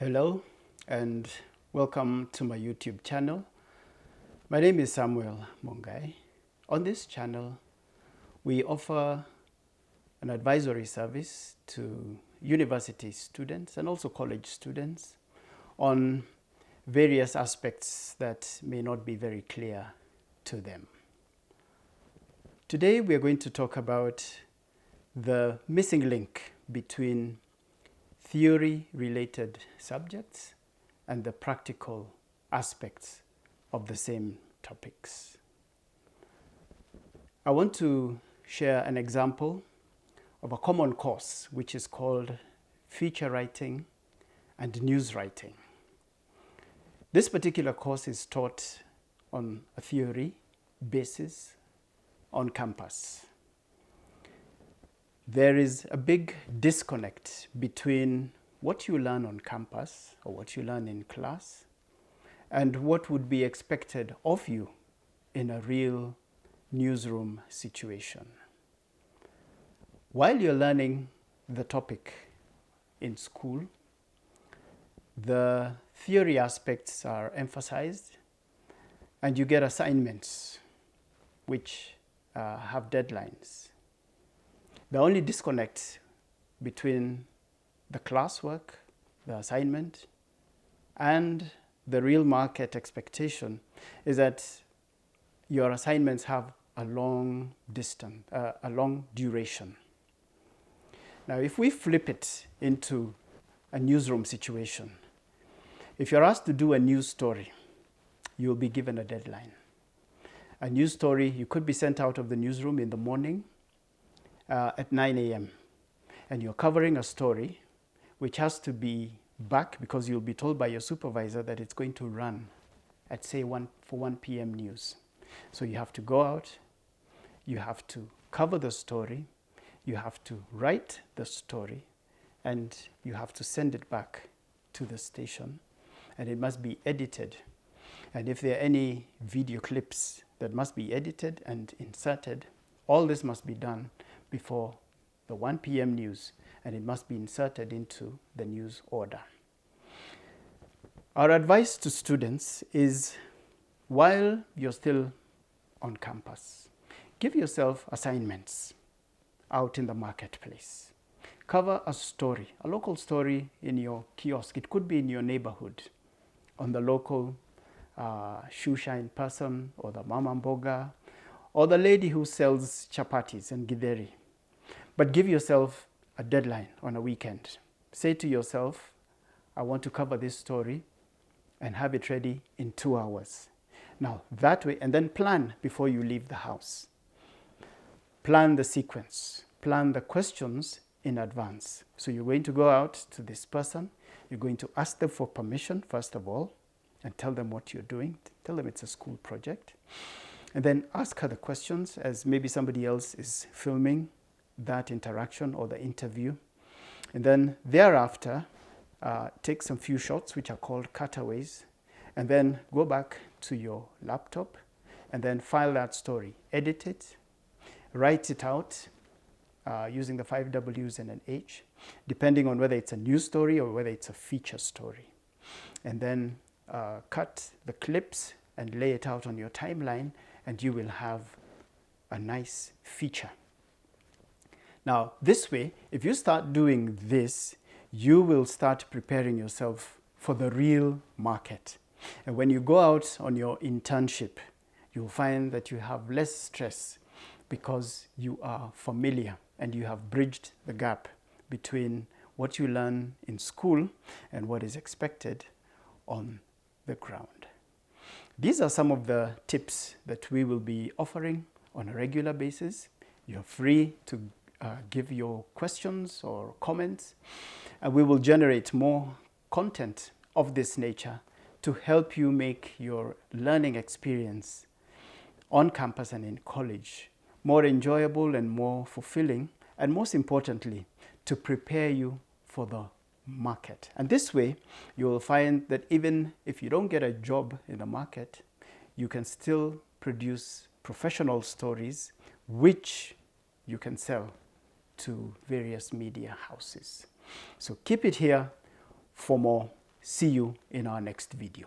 Hello and welcome to my YouTube channel. My name is Samuel Mungai. On this channel, we offer an advisory service to university students and also college students on various aspects that may not be very clear to them. Today, we are going to talk about the missing link between theory-related subjects and the practical aspects of the same topics. I want to share an example of a common course which is called feature writing and news writing. This particular course is taught on a theory basis on campus. There is a big disconnect between what you learn on campus or what you learn in class and what would be expected of you in a real newsroom situation. While you're learning the topic in school, the theory aspects are emphasized and you get assignments which have deadlines. The only disconnect between the classwork, the assignment, and the real market expectation is that your assignments have a long duration. Now, if we flip it into a newsroom situation, if you're asked to do a news story, you'll be given a deadline. A news story, you could be sent out of the newsroom in the morning at 9 a.m. and you're covering a story which has to be back because you'll be told by your supervisor that it's going to run at say 1 p.m. news. So you have to go out, you have to cover the story, you have to write the story, and you have to send it back to the station, and it must be edited. And if there are any video clips that must be edited and inserted, all this must be done before the 1 p.m. news, and it must be inserted into the news order. Our advice to students is, while you're still on campus, give yourself assignments out in the marketplace. Cover a story, a local story in your kiosk. It could be in your neighborhood, on the local shoe shine person, or the mama mboga, or the lady who sells chapatis and githeri. But give yourself a deadline on a weekend. Say to yourself, I want to cover this story and have it ready in 2 hours. Now, that way, and then plan before you leave the house. Plan the sequence. Plan the questions in advance. So you're going to go out to this person. You're going to ask them for permission, first of all, and tell them what you're doing. Tell them it's a school project. And then ask her the questions as maybe somebody else is filming that interaction or the interview. And then thereafter, take some few shots, which are called cutaways, and then go back to your laptop and then file that story. Edit it, write it out using the 5 W's and an H, depending on whether it's a news story or whether it's a feature story. And then cut the clips and lay it out on your timeline, and you will have a nice feature. Now, this way, if you start doing this, you will start preparing yourself for the real market. And when you go out on your internship, you'll find that you have less stress because you are familiar and you have bridged the gap between what you learn in school and what is expected on the ground. These are some of the tips that we will be offering on a regular basis. You're free to give your questions or comments, and we will generate more content of this nature to help you make your learning experience on campus and in college more enjoyable and more fulfilling, and most importantly, to prepare you for the market. And this way, you will find that even if you don't get a job in the market, you can still produce professional stories which you can sell to various media houses. So keep it here for more See you in our next video.